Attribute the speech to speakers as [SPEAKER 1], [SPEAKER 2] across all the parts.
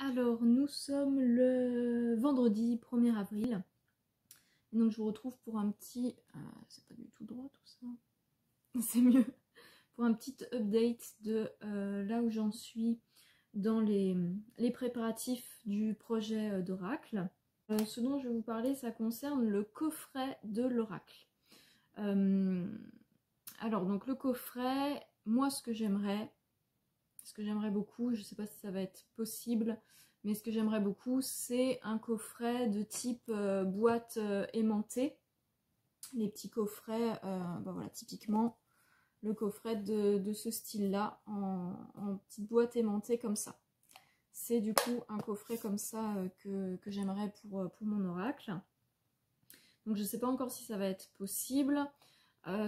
[SPEAKER 1] Alors, nous sommes le vendredi 1er avril. Donc, je vous retrouve pour un petit... c'est pas du tout droit tout ça. C'est mieux. Pour un petit update de là où j'en suis dans les préparatifs du projet d'Oracle. Ce dont je vais vous parler, ça concerne le coffret de l'Oracle. Alors, donc le coffret, moi ce que j'aimerais beaucoup, je ne sais pas si ça va être possible, mais ce que j'aimerais beaucoup, c'est un coffret de type boîte aimantée. Les petits coffrets, voilà, typiquement le coffret de ce style-là, en petite boîte aimantée comme ça. C'est du coup un coffret comme ça que j'aimerais pour mon oracle. Donc je ne sais pas encore si ça va être possible.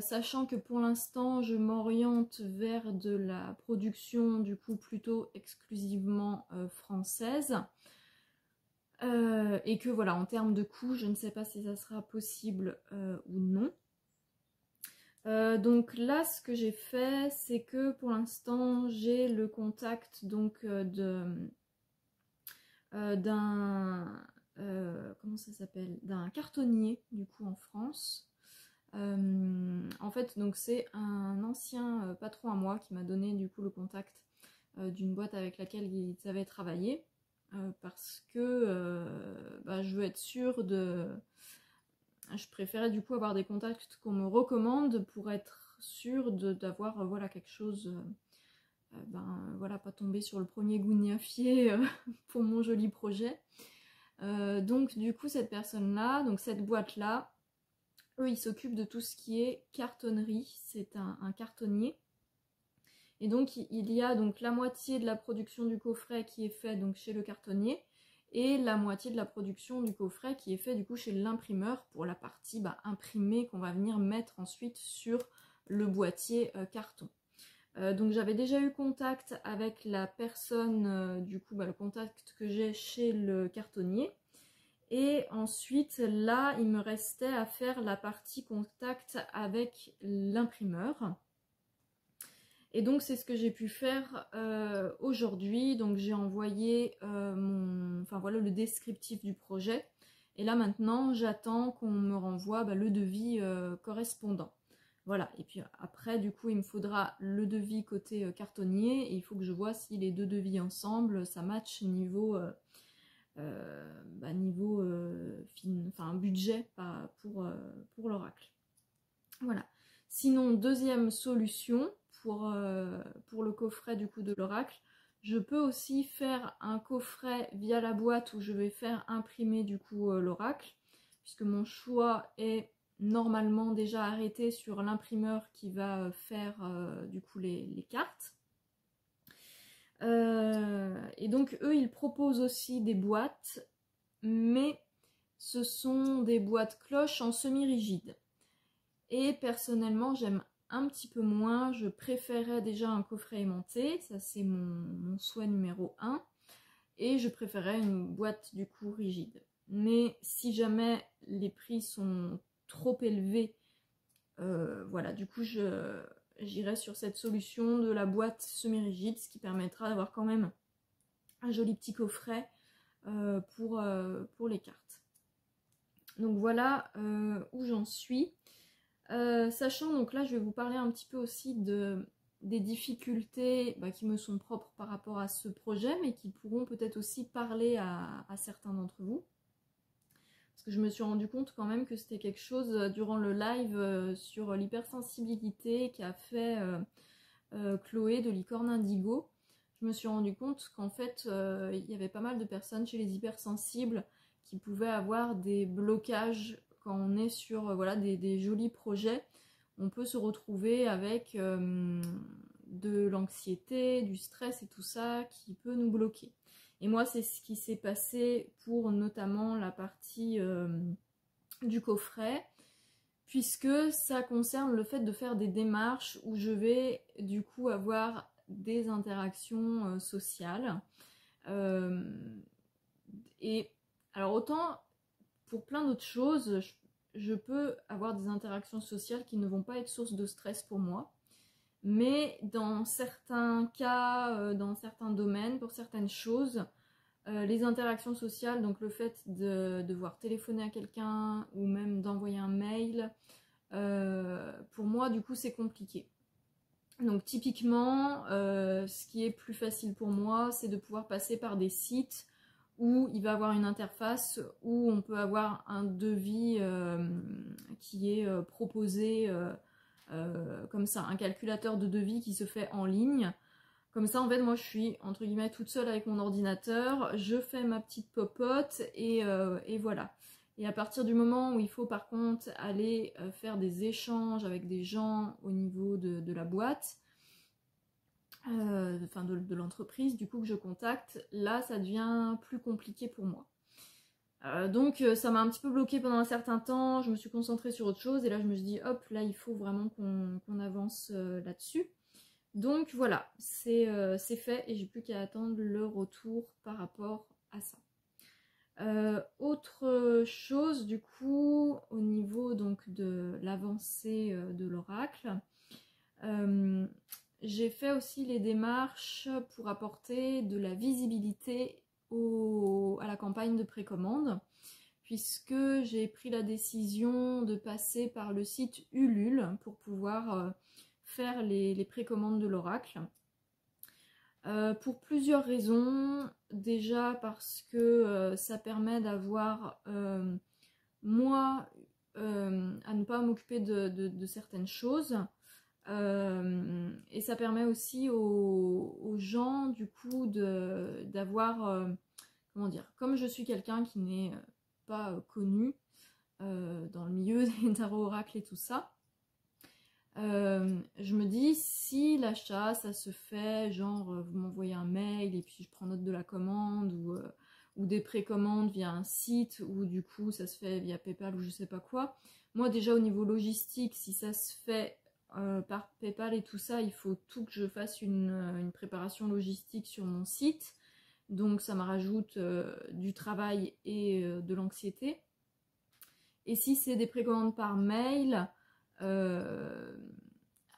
[SPEAKER 1] Sachant que pour l'instant je m'oriente vers de la production du coup plutôt exclusivement française et que voilà, en termes de coût je ne sais pas si ça sera possible ou non. Donc là ce que j'ai fait, c'est que pour l'instant j'ai le contact donc comment ça s'appelle, d'un cartonnier du coup en France. En fait, donc c'est un ancien patron à moi qui m'a donné du coup le contact d'une boîte avec laquelle ils avaient travaillé parce que je veux être sûre de... Je préférais du coup avoir des contacts qu'on me recommande pour être sûre d'avoir voilà, quelque chose... voilà, pas tomber sur le premier gougnafier pour mon joli projet. Donc du coup cette personne-là, donc cette boîte-là, eux, ils s'occupent de tout ce qui est cartonnerie, c'est un cartonnier. Et donc, il y a donc la moitié de la production du coffret qui est fait donc chez le cartonnier et la moitié de la production du coffret qui est fait du coup chez l'imprimeur pour la partie imprimée qu'on va venir mettre ensuite sur le boîtier carton. Donc, j'avais déjà eu contact avec la personne, du coup, le contact que j'ai chez le cartonnier. Et ensuite, là, il me restait à faire la partie contact avec l'imprimeur. Et donc, c'est ce que j'ai pu faire aujourd'hui. Donc, j'ai envoyé le descriptif du projet. Et là, maintenant, j'attends qu'on me renvoie le devis correspondant. Voilà. Et puis après, du coup, il me faudra le devis côté cartonnier. Et il faut que je vois si les deux devis ensemble, ça match niveau... budget pour l'oracle. Voilà. Sinon, deuxième solution pour le coffret du coup de l'oracle, je peux aussi faire un coffret via la boîte où je vais faire imprimer du coup l'oracle, puisque mon choix est normalement déjà arrêté sur l'imprimeur qui va faire du coup les cartes. Et donc eux ils proposent aussi des boîtes, mais ce sont des boîtes cloches en semi-rigide. Et personnellement j'aime un petit peu moins, je préférais déjà un coffret aimanté, ça c'est mon souhait numéro 1, et je préférais une boîte du coup rigide. Mais si jamais les prix sont trop élevés, voilà, du coup j'irai sur cette solution de la boîte semi-rigide, ce qui permettra d'avoir quand même un joli petit coffret pour les cartes. Donc voilà où j'en suis. Sachant, donc là je vais vous parler un petit peu aussi des difficultés qui me sont propres par rapport à ce projet, mais qui pourront peut-être aussi parler à certains d'entre vous. Parce que je me suis rendu compte quand même que c'était quelque chose durant le live sur l'hypersensibilité qu'a fait Chloé de Licorne Indigo. Je me suis rendu compte qu'en fait il y avait pas mal de personnes chez les hypersensibles qui pouvaient avoir des blocages quand on est sur des jolis projets. On peut se retrouver avec de l'anxiété, du stress et tout ça qui peut nous bloquer. Et moi, c'est ce qui s'est passé pour notamment la partie du coffret, puisque ça concerne le fait de faire des démarches où je vais du coup avoir des interactions sociales. Et alors autant pour plein d'autres choses, je peux avoir des interactions sociales qui ne vont pas être source de stress pour moi. Mais dans certains cas, dans certains domaines, pour certaines choses, Les interactions sociales, donc le fait de devoir téléphoner à quelqu'un ou même d'envoyer un mail, pour moi du coup c'est compliqué. Donc typiquement, ce qui est plus facile pour moi, c'est de pouvoir passer par des sites où il va avoir une interface, où on peut avoir un devis qui est proposé comme ça, un calculateur de devis qui se fait en ligne. Comme ça, en fait, moi, je suis, entre guillemets, toute seule avec mon ordinateur, je fais ma petite popote et voilà. Et à partir du moment où il faut, par contre, aller faire des échanges avec des gens au niveau de la boîte, enfin de l'entreprise, du coup, que je contacte, là, ça devient plus compliqué pour moi. Donc ça m'a un petit peu bloqué pendant un certain temps, je me suis concentrée sur autre chose, et là, je me suis dit, hop, là, il faut vraiment qu'on avance là-dessus. Donc voilà, c'est fait et j'ai plus qu'à attendre le retour par rapport à ça. Autre chose du coup au niveau donc de l'avancée de l'oracle, j'ai fait aussi les démarches pour apporter de la visibilité à la campagne de précommande, puisque j'ai pris la décision de passer par le site Ulule pour pouvoir faire les précommandes de l'oracle. Pour plusieurs raisons. Déjà parce que ça permet d'avoir moi à ne pas m'occuper de certaines choses. Et ça permet aussi aux gens du coup d'avoir comment dire, comme je suis quelqu'un qui n'est pas connu dans le milieu des tarot oracles et tout ça, je me dis, si l'achat ça se fait, genre vous m'envoyez un mail et puis je prends note de la commande, ou des précommandes via un site, ou du coup ça se fait via PayPal ou je sais pas quoi. Moi déjà au niveau logistique, si ça se fait par PayPal et tout ça, il faut tout que je fasse une préparation logistique sur mon site. Donc ça me rajoute du travail et de l'anxiété. Et si c'est des précommandes par mail,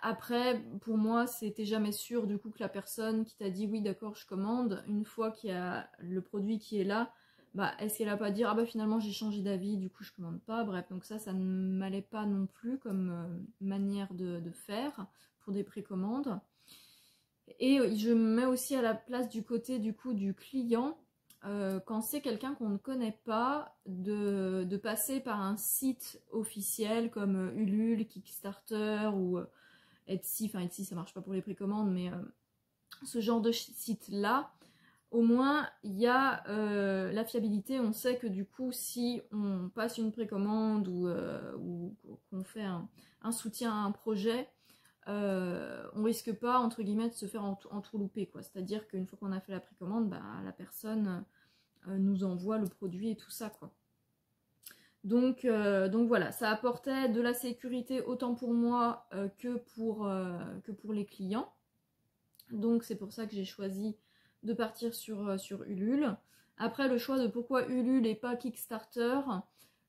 [SPEAKER 1] après, pour moi, c'était jamais sûr du coup que la personne qui t'a dit oui, d'accord, je commande, une fois qu'il y a le produit qui est là, bah est-ce qu'elle va pas dire ah bah finalement j'ai changé d'avis, du coup je commande pas. Bref, donc ça ne m'allait pas non plus comme manière de faire pour des précommandes. Et je me mets aussi à la place du côté du coup du client. Quand c'est quelqu'un qu'on ne connaît pas, de passer par un site officiel comme Ulule, Kickstarter ou Etsy, enfin Etsy ça marche pas pour les précommandes, mais ce genre de site là, au moins il y a la fiabilité, on sait que du coup si on passe une précommande ou qu'on fait un soutien à un projet, on risque pas entre guillemets de se faire entourlouper quoi. C'est-à-dire qu'une fois qu'on a fait la précommande, bah, la personne nous envoie le produit et tout ça quoi. Donc voilà, ça apportait de la sécurité autant pour moi que pour les clients. Donc c'est pour ça que j'ai choisi de partir sur Ulule. Après le choix de pourquoi Ulule et pas Kickstarter,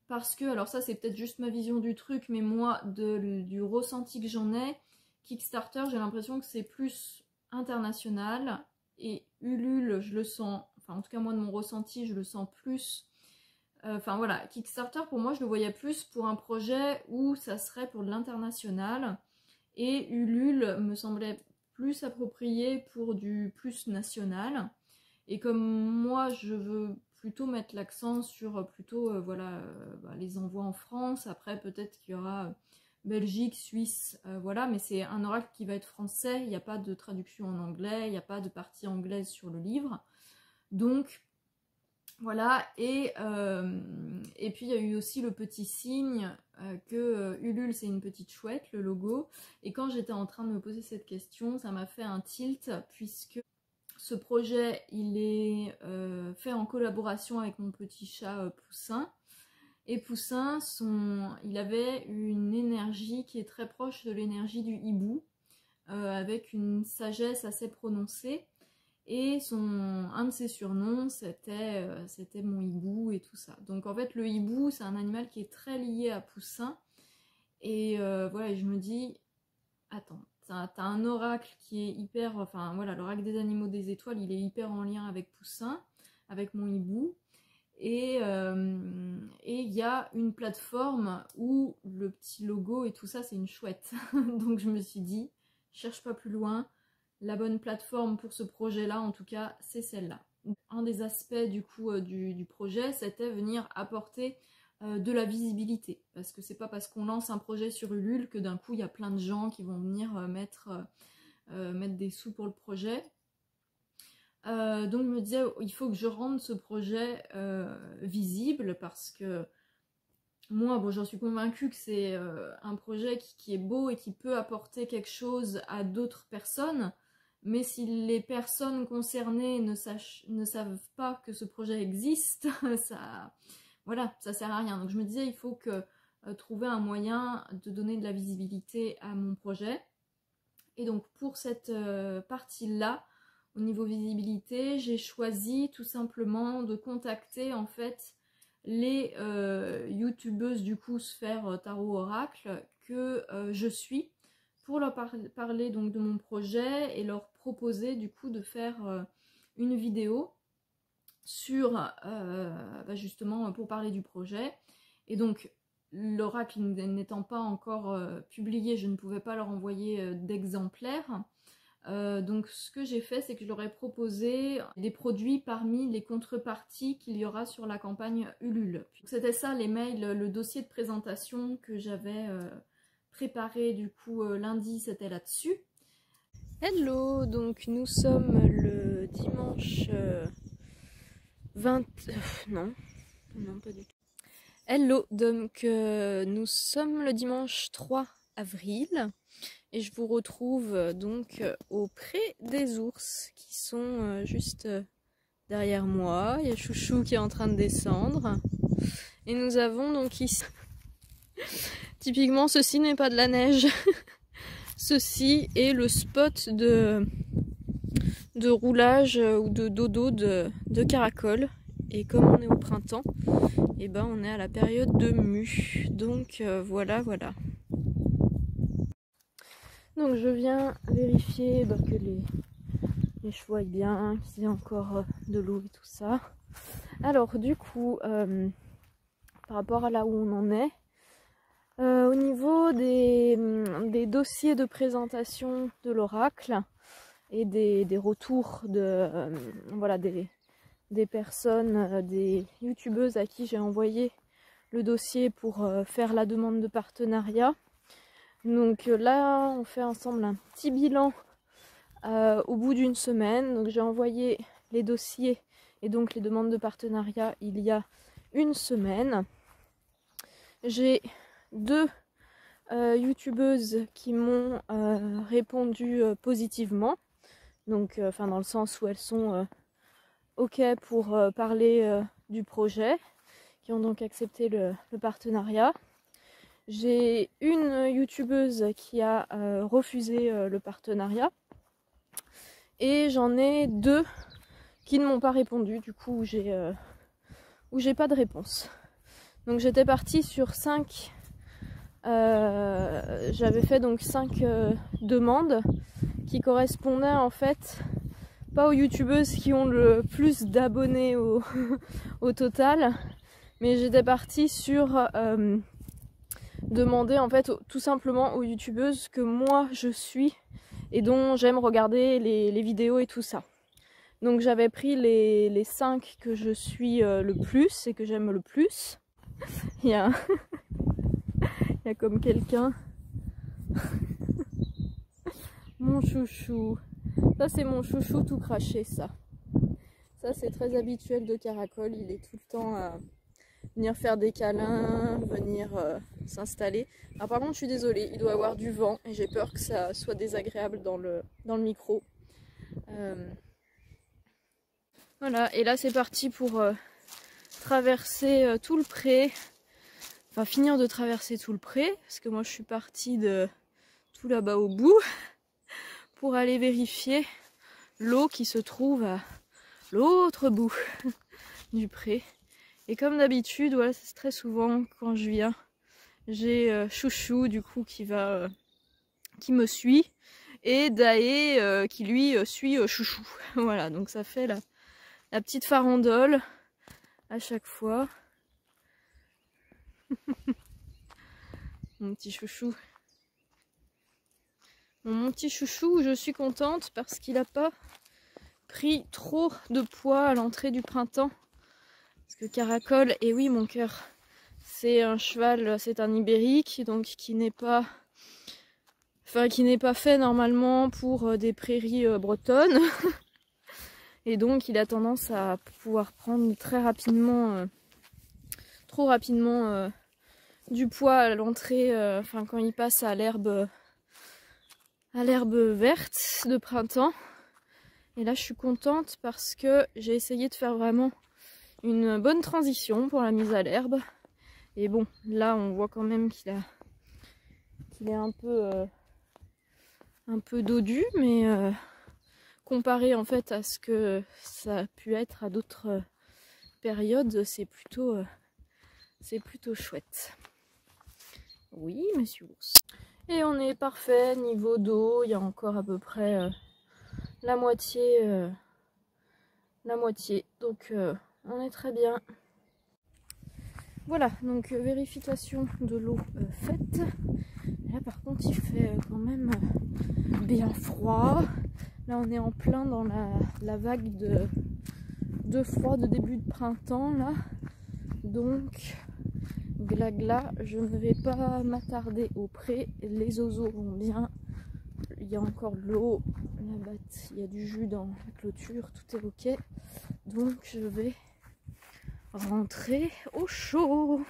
[SPEAKER 1] parce que, alors ça c'est peut-être juste ma vision du truc, mais moi du ressenti que j'en ai, Kickstarter j'ai l'impression que c'est plus international, et Ulule je le sens, enfin en tout cas moi de mon ressenti je le sens plus. Enfin voilà, Kickstarter pour moi je le voyais plus pour un projet où ça serait pour de l'international, et Ulule me semblait plus approprié pour du plus national. Et comme moi je veux plutôt mettre l'accent sur plutôt voilà, bah, les envois en France, après peut-être qu'il y aura Belgique, Suisse, voilà, mais c'est un oracle qui va être français, il n'y a pas de traduction en anglais, il n'y a pas de partie anglaise sur le livre. Donc voilà, et puis il y a eu aussi le petit signe que Ulule c'est une petite chouette, le logo, et quand j'étais en train de me poser cette question, ça m'a fait un tilt, puisque ce projet il est fait en collaboration avec mon petit chat Poussin, et Poussin, il avait une énergie qui est très proche de l'énergie du hibou, avec une sagesse assez prononcée. Et un de ses surnoms, c'était mon hibou et tout ça. Donc en fait, le hibou, c'est un animal qui est très lié à Poussin. Et voilà, je me dis, attends, t'as un oracle qui est hyper... Enfin voilà, l'oracle des animaux des étoiles, il est hyper en lien avec Poussin. avec mon hibou. Et il y a une plateforme où le petit logo et tout ça, c'est une chouette. Donc je me suis dit, cherche pas plus loin, la bonne plateforme pour ce projet-là, en tout cas, c'est celle-là. Un des aspects du coup du projet, c'était venir apporter de la visibilité. Parce que c'est pas parce qu'on lance un projet sur Ulule que d'un coup, il y a plein de gens qui vont venir mettre des sous pour le projet. Donc je me disais, il faut que je rende ce projet visible parce que moi, bon, j'en suis convaincue que c'est un projet qui est beau et qui peut apporter quelque chose à d'autres personnes, mais si les personnes concernées ne savent pas que ce projet existe, voilà, ça sert à rien. Donc je me disais, il faut que trouver un moyen de donner de la visibilité à mon projet. Et donc pour cette partie-là, au niveau visibilité, j'ai choisi tout simplement de contacter en fait les youtubeuses du coup Sphère Tarot Oracle que je suis pour leur parler donc de mon projet et leur proposer du coup de faire une vidéo sur justement pour parler du projet. Et donc l'oracle n'étant pas encore publié, je ne pouvais pas leur envoyer d'exemplaires. Donc ce que j'ai fait, c'est que je leur ai proposé des produits parmi les contreparties qu'il y aura sur la campagne Ulule. C'était ça les mails, le dossier de présentation que j'avais préparé du coup lundi, c'était là-dessus. Hello, donc nous sommes le dimanche 20... non, pas du tout. Hello, donc nous sommes le dimanche 3 avril. Et je vous retrouve donc auprès des ours qui sont juste derrière moi. Il y a Chouchou qui est en train de descendre. Et nous avons donc ici... Typiquement, ceci n'est pas de la neige. Ceci est le spot de roulage ou de dodo de caracoles. Et comme on est au printemps, et ben on est à la période de mue. Donc voilà. Donc je viens vérifier que les chevaux aillent bien, qu'il y ait encore de l'eau et tout ça. Alors du coup, par rapport à là où on en est, au niveau des dossiers de présentation de l'oracle et des retours voilà, des personnes, des youtubeuses à qui j'ai envoyé le dossier pour faire la demande de partenariat. Donc là, on fait ensemble un petit bilan au bout d'une semaine. Donc j'ai envoyé les dossiers et donc les demandes de partenariat il y a une semaine. J'ai 2 youtubeuses qui m'ont répondu positivement. Donc dans le sens où elles sont ok pour parler du projet, qui ont donc accepté le partenariat. J'ai une youtubeuse qui a refusé le partenariat et j'en ai 2 qui ne m'ont pas répondu, du coup où j'ai pas de réponse. Donc j'étais partie sur 5, j'avais fait donc 5 demandes qui correspondaient en fait pas aux youtubeuses qui ont le plus d'abonnés au total, mais j'étais partie sur demander en fait tout simplement aux youtubeuses que moi je suis et dont j'aime regarder les vidéos et tout ça. Donc j'avais pris les 5 que je suis le plus et que j'aime le plus. Il y a comme quelqu'un. Mon chouchou. Ça c'est mon chouchou tout craché ça. Ça c'est très habituel de Caracol, il est tout le temps à venir faire des câlins, venir s'installer. Alors par contre je suis désolée, il doit y avoir du vent et j'ai peur que ça soit désagréable dans le micro. Voilà, et là c'est parti pour traverser tout le pré. Enfin finir de traverser tout le pré, parce que moi je suis partie de tout là-bas au bout pour aller vérifier l'eau qui se trouve à l'autre bout du pré. Et comme d'habitude, voilà, c'est très souvent quand je viens, j'ai Chouchou du coup qui me suit et Daé qui lui suit Chouchou. Voilà, donc ça fait la petite farandole à chaque fois. Mon petit chouchou. Mon petit chouchou, je suis contente parce qu'il n'a pas pris trop de poids à l'entrée du printemps. Parce que Caracol, et oui mon cœur, c'est un cheval, c'est un ibérique, donc qui n'est pas fait normalement pour des prairies bretonnes. Et donc il a tendance à pouvoir prendre très rapidement, trop rapidement du poids à l'entrée, quand il passe à l'herbe verte de printemps. Et là je suis contente parce que j'ai essayé de faire vraiment une bonne transition pour la mise à l'herbe. Et bon, là on voit quand même qu'il est un peu dodu, mais comparé en fait à ce que ça a pu être à d'autres périodes, c'est plutôt chouette. Oui, monsieur ours. Et on est parfait niveau dos, il y a encore à peu près la moitié. Donc on est très bien. Voilà, donc vérification de l'eau faite. Là par contre il fait quand même bien froid. Là on est en plein dans la vague de froid de début de printemps là. Donc glagla, je ne vais pas m'attarder au pré. Les oiseaux vont bien. Il y a encore de l'eau là-bas, il y a du jus dans la clôture, tout est ok. Donc je vais rentrer au chaud.